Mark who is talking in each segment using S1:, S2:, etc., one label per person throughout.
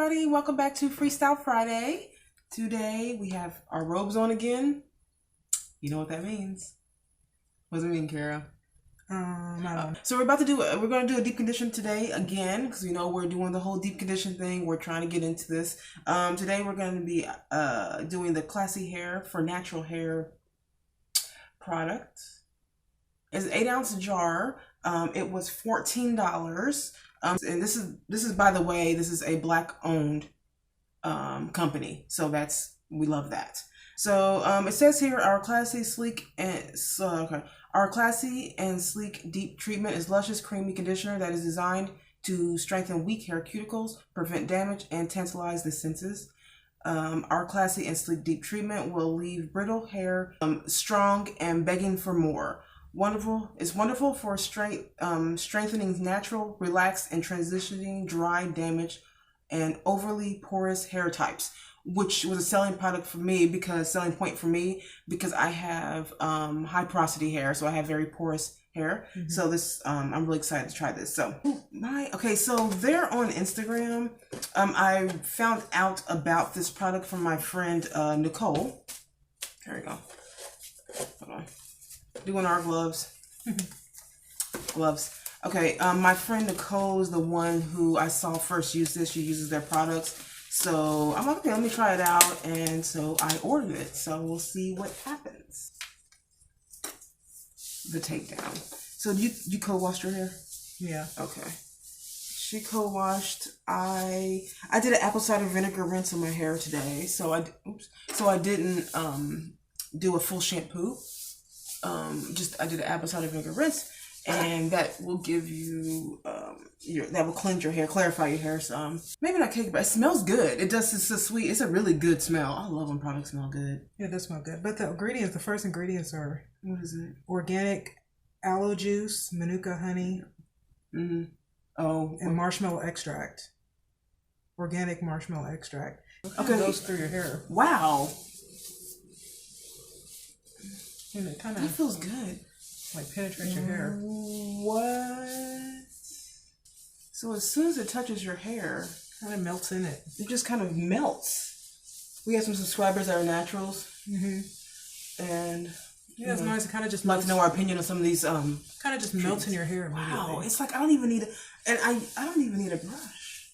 S1: everybody, welcome back to Freestyle Friday. Today we have our robes on again. You know what that means. What does it mean, Kara?
S2: I don't.
S1: So we're going to do a deep condition today again, because we're doing the whole deep condition thing. We're trying to get into this. Today we're going to be doing the Classy Hair for Natural Hair product. It's an 8-ounce jar. It was $14. And this is by the way, this is a Black owned company. So we love that. So it says here, our classy and sleek deep treatment is luscious creamy conditioner that is designed to strengthen weak hair cuticles, prevent damage, and tantalize the senses. Our classy and sleek deep treatment will leave brittle hair strong and begging for more. It's wonderful for strengthening natural, relaxed, and transitioning dry, damaged, and overly porous hair types, which was a selling point for me because I have high porosity hair, so I have very porous hair. Mm-hmm. So this I'm really excited to try this. So so they're on Instagram. I found out about this product from my friend Nicole. There we go. Hold on. Doing our gloves. Okay, my friend Nicole is the one who I saw first use this. She uses their products. So I'm like, okay, let me try it out. And so I ordered it. So we'll see what happens. The takedown. So you co-washed your hair?
S2: Yeah.
S1: Okay. She co-washed. I did an apple cider vinegar rinse on my hair today. So I didn't do a full shampoo. I did an apple cider vinegar rinse, and that will give you that will cleanse your hair, clarify your hair some. Maybe not cake, but it smells good. It does. It's so sweet. It's a really good smell. I love when products smell good.
S2: Yeah, it does smell good. But the first ingredients are,
S1: what is it?
S2: Organic aloe juice, manuka honey,
S1: and
S2: marshmallow extract. Organic marshmallow extract.
S1: Okay,
S2: it goes through your hair.
S1: Wow.
S2: And it kind
S1: of feels good.
S2: Like penetrates your hair.
S1: What? So as soon as it touches your hair,
S2: kind of melts in it.
S1: It just kind of melts. We have some subscribers that are naturals. Mm-hmm. And
S2: yeah, it's nice. It kind of just
S1: like to know our opinion on some of these
S2: kind of just melts in your hair immediately.
S1: Wow, it's like I don't even need a brush.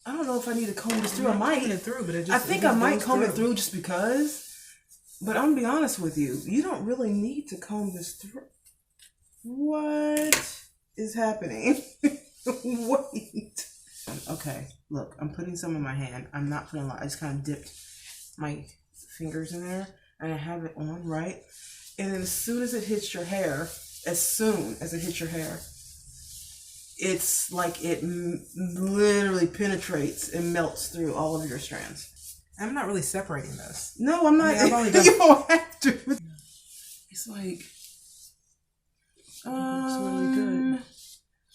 S1: I don't know if I need to comb this through. I might. I think I might comb it through just because. But I'm gonna be honest with you. You don't really need to comb this through. What is happening? Wait. Okay, look. I'm putting some in my hand. I'm not putting a lot. I just kind of dipped my fingers in there. And I have it on, right? And then as soon as it hits your hair, it's like it literally penetrates and melts through all of your strands.
S2: I'm not really separating this.
S1: No, I'm not.
S2: I've only done
S1: you don't have to. It's like,
S2: it's really good.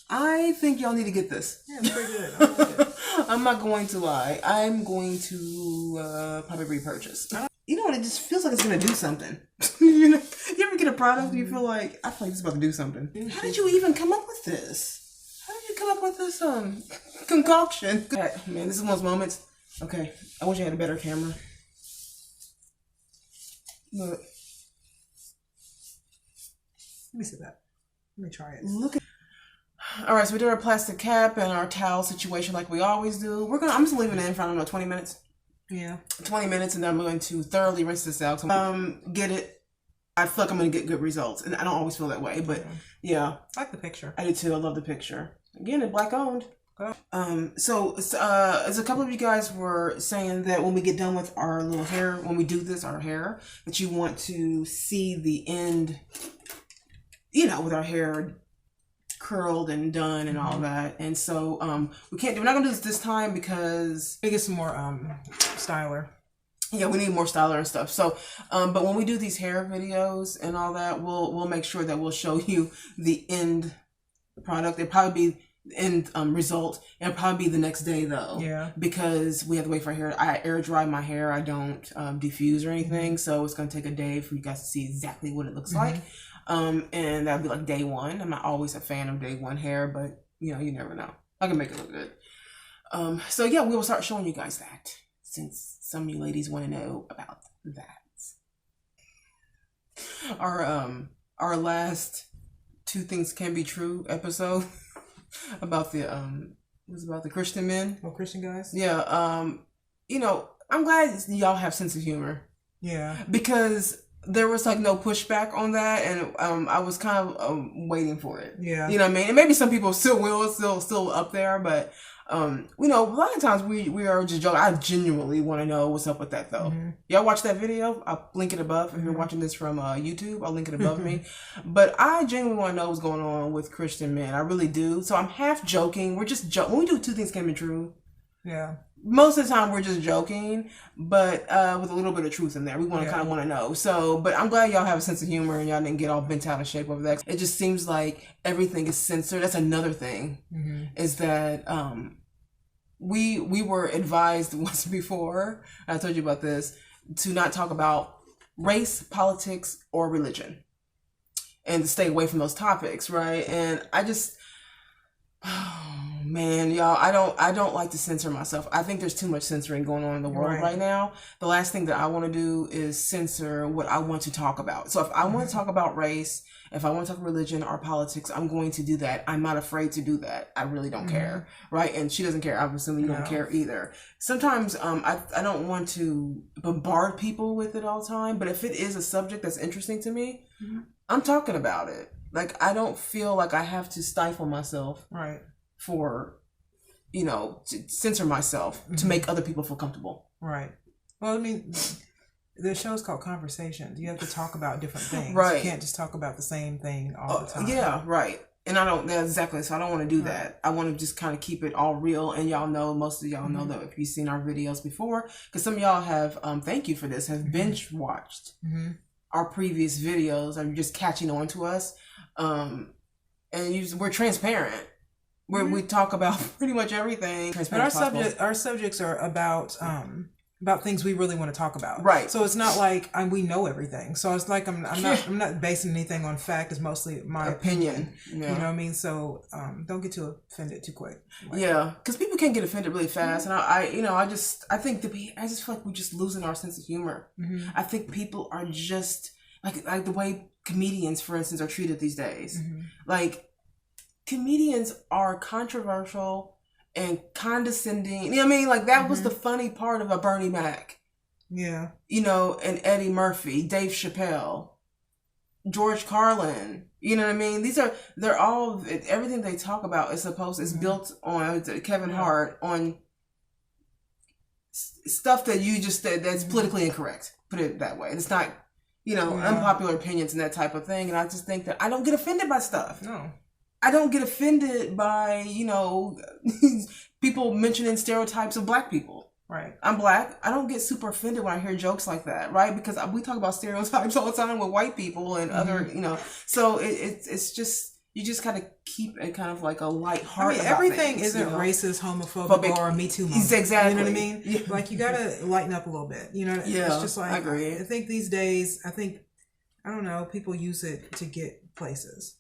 S1: I think y'all need to get this.
S2: Yeah, it's pretty good. I like it.
S1: I'm not going to lie. I'm going to probably repurchase. You know what? It just feels like it's going to do something. You ever get a product and you feel like, I feel like it's about to do something. How did you even come up with this? How did you come up with this concoction? Man, this is one of those moments. Okay, I wish I had a better camera. Look.
S2: Let me see that. Let me try it.
S1: Look at. All right, so we did our plastic cap and our towel situation like we always do. I'm just leaving it in for, I don't know, 20 minutes.
S2: Yeah.
S1: 20 minutes, and then I'm going to thoroughly rinse this out. Get it. I feel like I'm going to get good results, and I don't always feel that way, but yeah.
S2: I like the picture.
S1: I do too. I love the picture. Again, it's Black owned. So as a couple of you guys were saying that when we get done with our little hair, when we do this, our hair, that you want to see the end, with our hair curled and done and all that. And so we're not gonna do this time because
S2: we get some more styler.
S1: Yeah, we need more styler and stuff. So but when we do these hair videos and all that, we'll make sure that we'll show you the end product. It'll probably be end result. It'll probably be the next day though.
S2: Yeah.
S1: Because we have to wait for hair. I air dry my hair. I don't diffuse or anything. So it's gonna take a day for you guys to see exactly what it looks like. And that'll be like day one. I'm not always a fan of day one hair, but you never know. I can make it look good. So yeah, we will start showing you guys that, since some of you ladies want to know about that. Our last Two Things Can Be True episode about the was about the Christian men.
S2: Well, Christian guys.
S1: Yeah. You know, I'm glad y'all have sense of humor.
S2: Yeah.
S1: Because there was like no pushback on that, and I was kind of waiting for it.
S2: Yeah.
S1: You know what I mean? And maybe some people still will, still up there, but you know, a lot of times we are just joking. I genuinely want to know what's up with that though.
S2: Mm-hmm.
S1: Y'all watch that video? I'll link it above. If you're watching this from YouTube, I'll link it above me. But I genuinely want to know what's going on with Christian men. I really do. So I'm half joking. We're just when we do Two Things Can Be True.
S2: Yeah.
S1: Most of the time we're just joking, but with a little bit of truth in there. We want to kind of want to know. So, but I'm glad y'all have a sense of humor and y'all didn't get all bent out of shape over that. It just seems like everything is censored. That's another thing, is that we were advised once before, I told you about this, to not talk about race, politics, or religion, and to stay away from those topics, right? And I just, oh man, y'all, I don't like to censor myself. I think there's too much censoring going on in the world right now. The last thing that I want to do is censor what I want to talk about. So if I want to talk about race, if I want to talk religion or politics, I'm going to do that. I'm not afraid to do that. I really don't care, right? And she doesn't care. I'm assuming you don't care either. Sometimes I don't want to bombard people with it all the time, but if it is a subject that's interesting to me, I'm talking about it. Like, I don't feel like I have to stifle myself for, you know, to censor myself to make other people feel comfortable.
S2: Right. Well, I mean, the show's called Conversations. You have to talk about different things.
S1: Right.
S2: You can't just talk about the same thing all the time.
S1: Yeah, right. And I don't, exactly. So I don't want to do that. I want to just kind of keep it all real. And y'all know, most of y'all know that if you've seen our videos before, because some of y'all have, thank you for this, have binge watched our previous videos. Are just catching on to us. And we're transparent. We talk about pretty much everything.
S2: But our subjects are about things we really want to talk about.
S1: Right.
S2: So it's not like we know everything. So it's like I'm not basing anything on fact. It's mostly my opinion. Yeah. You know what I mean? So don't get too offended too quick.
S1: Yeah, because people can get offended really fast, and I just feel like we're just losing our sense of humor. I think people are just like the way comedians, for instance, are treated these days. Like, comedians are controversial and condescending. You know what I mean? Like, that was the funny part of a Bernie Mac.
S2: Yeah. You
S1: know, and Eddie Murphy, Dave Chappelle, George Carlin. You know what I mean? They're all, everything they talk about is built on Kevin Hart, on stuff that that's politically incorrect. Put it that way. It's not, you know, unpopular opinions and that type of thing. And I just think that I don't get offended by stuff.
S2: No.
S1: I don't get offended by, you know, people mentioning stereotypes of black people.
S2: Right.
S1: I'm black. I don't get super offended when I hear jokes like that, right? Because we talk about stereotypes all the time with white people and other, you know. So it's just, you just kind of keep it kind of like a light heart.
S2: I mean, everything isn't racist, homophobic, or Me Too moment.
S1: Exactly.
S2: You know what I mean? Yeah. Like, you gotta lighten up a little bit. You know,
S1: yeah,
S2: it's just like,
S1: I agree.
S2: I think these days, I don't know, people use it to get places.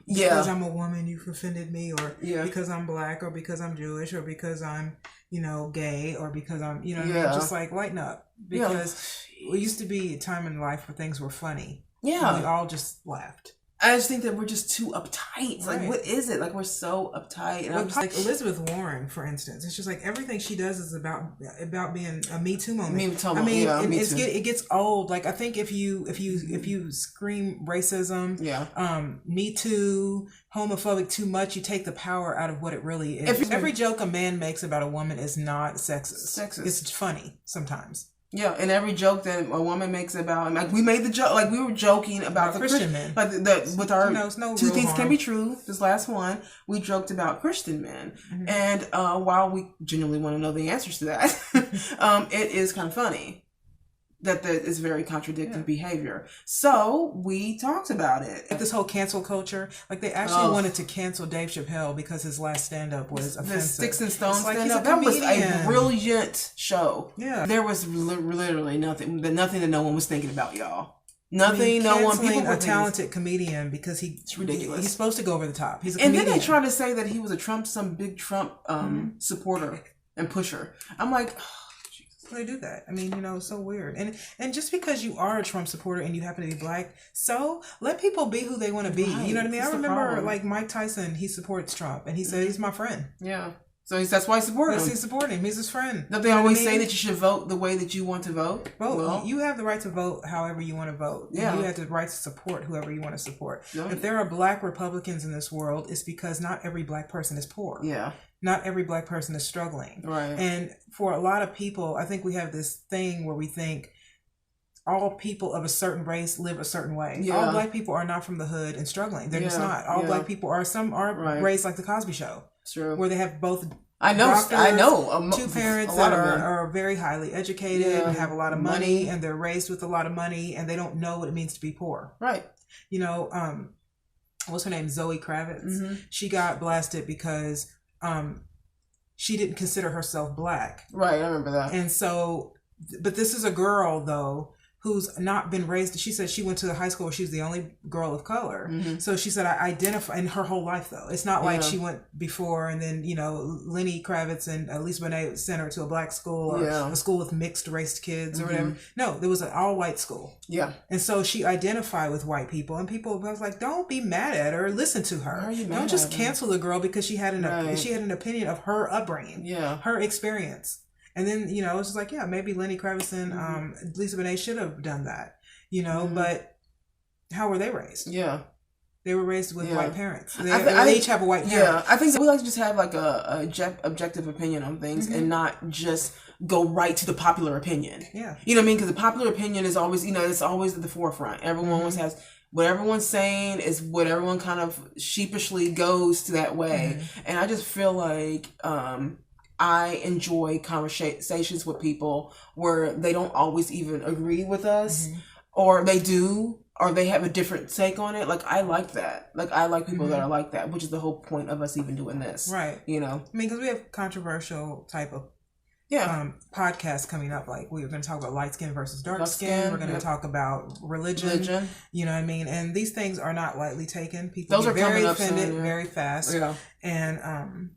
S1: Yeah.
S2: Because I'm a woman, you've offended me, or because I'm black, or because I'm Jewish, or because I'm, you know, gay, or because I'm, you know what I mean? Just like, lighten up. Because it used to be a time in life where things were funny. Yeah. And we all just laughed. I
S1: just think that we're just too uptight. Like, what is it? Like, we're so uptight. And
S2: like Elizabeth Warren, for instance, it's just like everything she does is about being a Me Too moment. I mean, it gets old. Like, I think if you scream racism, Me Too, homophobic too much, you take the power out of what it really is. Every joke a man makes about a woman is not sexist. It's funny sometimes.
S1: Yeah, and every joke that a woman makes about, like, we made the joke, like, we were joking about the
S2: Christian men,
S1: like with our Two Things Can Be True. This last one, we joked about Christian men, and while we genuinely want to know the answers to that, it is kind of funny that is very contradictory behavior. So we talked about it.
S2: Like, this whole cancel culture, like, they actually wanted to cancel Dave Chappelle because his last stand-up was offensive.
S1: The Sticks and Stones stand-up, that was a brilliant show. Yeah. There was literally nothing that no one was thinking about, y'all. Nothing, no one.
S2: People a talented comedian because it's ridiculous. He's supposed to go over the top. He's a comedian.
S1: And then they try to say that he was some big Trump supporter and pusher. I'm like,
S2: they do that. I mean, it's so weird. And just because you are a Trump supporter and you happen to be black, so let people be who they want to be. Right. You know what I mean? I remember like Mike Tyson, he supports Trump and he said he's my friend.
S1: Yeah. So that's why he supported him.
S2: He's supporting him. He's his friend.
S1: Don't they always say that you should vote the way that you want to vote?
S2: Vote. Well, you have the right to vote however you want to vote.
S1: Yeah.
S2: You have the right to support whoever you want to support. Yeah. If there are black Republicans in this world, it's because not every black person is poor.
S1: Yeah.
S2: Not every black person is struggling.
S1: Right.
S2: And for a lot of people, I think we have this thing where we think all people of a certain race live a certain way. Yeah. All black people are not from the hood and struggling. They're just not. All black people are raised like the Cosby Show.
S1: True.
S2: Where they have both
S1: doctors,
S2: two parents that are very highly educated and have a lot of money and they're raised with a lot of money and they don't know what it means to be poor.
S1: Right.
S2: What's her name? Zoe Kravitz. Mm-hmm. She got blasted because she didn't consider herself black.
S1: Right, I remember that.
S2: And so, but this is a girl though who's not been raised. She said she went to the high school where she was the only girl of color. Mm-hmm. So she said, I identify in her whole life though. It's not like she went before and then, Lenny Kravitz and Lisa Bonet sent her to a black school or a school with mixed race kids or whatever. No, there was an all white school.
S1: Yeah.
S2: And so she identified with white people and people was like, don't be mad at her. Listen to her. Don't just cancel the girl because she had an opinion of her upbringing.
S1: Yeah.
S2: Her experience. And then, it's just like, maybe Lenny Kravitz and Lisa Bonet should have done that, but how were they raised?
S1: Yeah.
S2: They were raised with white parents. They each have a white parent.
S1: Yeah, I think we like to just have like a objective opinion on things and not just go right to the popular opinion.
S2: Yeah.
S1: You know what I mean? Because the popular opinion is always, it's always at the forefront. Everyone always has, what everyone's saying is what everyone kind of sheepishly goes to that way. And I just feel like, I enjoy conversations with people where they don't always even agree with us, or they do, or they have a different take on it. Like, I like that. Like, I like people that are like that, which is the whole point of us even doing this.
S2: Right.
S1: I mean,
S2: because we have controversial type of podcasts coming up. Like, we're going to talk about light skin versus dark skin. We're going to talk about religion. You know what I mean? And these things are not lightly taken. People get very offended very fast.
S1: Yeah.
S2: And,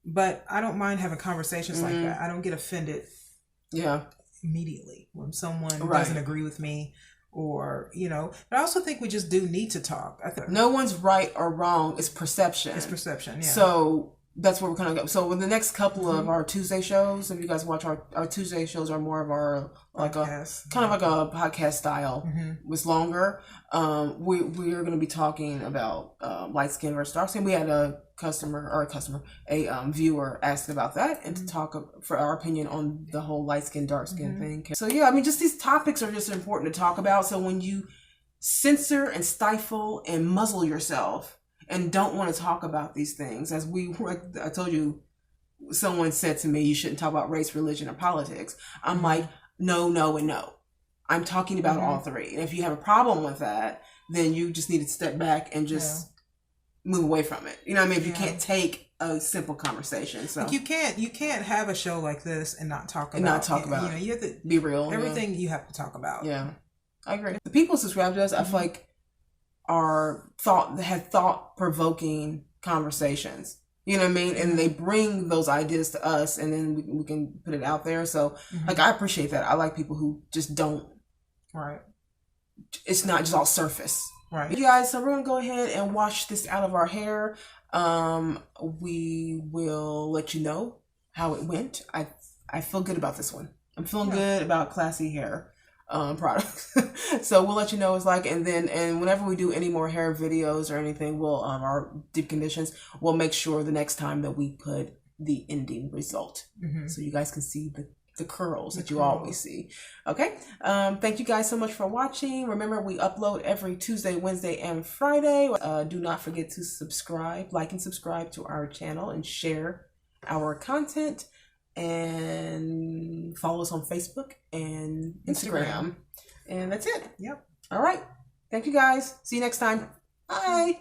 S2: but I don't mind having conversations like that. I don't get offended immediately when someone doesn't agree with me or, But I also think we just do need to talk. I think
S1: no one's right or wrong. It's perception.
S2: It's perception, yeah.
S1: So that's where we're kind of go. So with the next couple of our Tuesday shows, if you guys watch our Tuesday shows are more of our like podcast. A kind of like a podcast style. It's longer. We are going to be talking about light skin versus dark skin. We had a viewer asked about that and to talk for our opinion on the whole light skin dark skin thing. So just these topics are just important to talk about. So when you censor and stifle and muzzle yourself and don't want to talk about these things, I told you, someone said to me, you shouldn't talk about race, religion, or politics. I'm like, no, and no. I'm talking about all three. And if you have a problem with that, then you just need to step back and just move away from it. You know what I mean? If you can't take a simple conversation. So
S2: like you can't have a show like this and not talk about it. You have to
S1: be real.
S2: Everything you have to talk about.
S1: Yeah. I agree. The people who subscribe to us, I feel like had thought-provoking conversations. You know what I mean? And they bring those ideas to us and then we can put it out there. So I appreciate that. I like people who just don't.
S2: Right.
S1: It's not just all surface.
S2: Right.
S1: You guys, so we're going to go ahead and wash this out of our hair. We will let you know how it went. I feel good about this one. I'm feeling good about classy hair products. So we'll let you know what it's like. And whenever we do any more hair videos or anything, we'll, our deep conditions, we'll make sure the next time that we put the ending result. So you guys can see the curls that you always see. Okay. Thank you guys so much for watching. Remember, we upload every Tuesday, Wednesday, and Friday. Do not forget to like and subscribe to our channel and share our content, and follow us on Facebook and Instagram. And that's it.
S2: Yep.
S1: All right. Thank you guys. See you next time. Bye.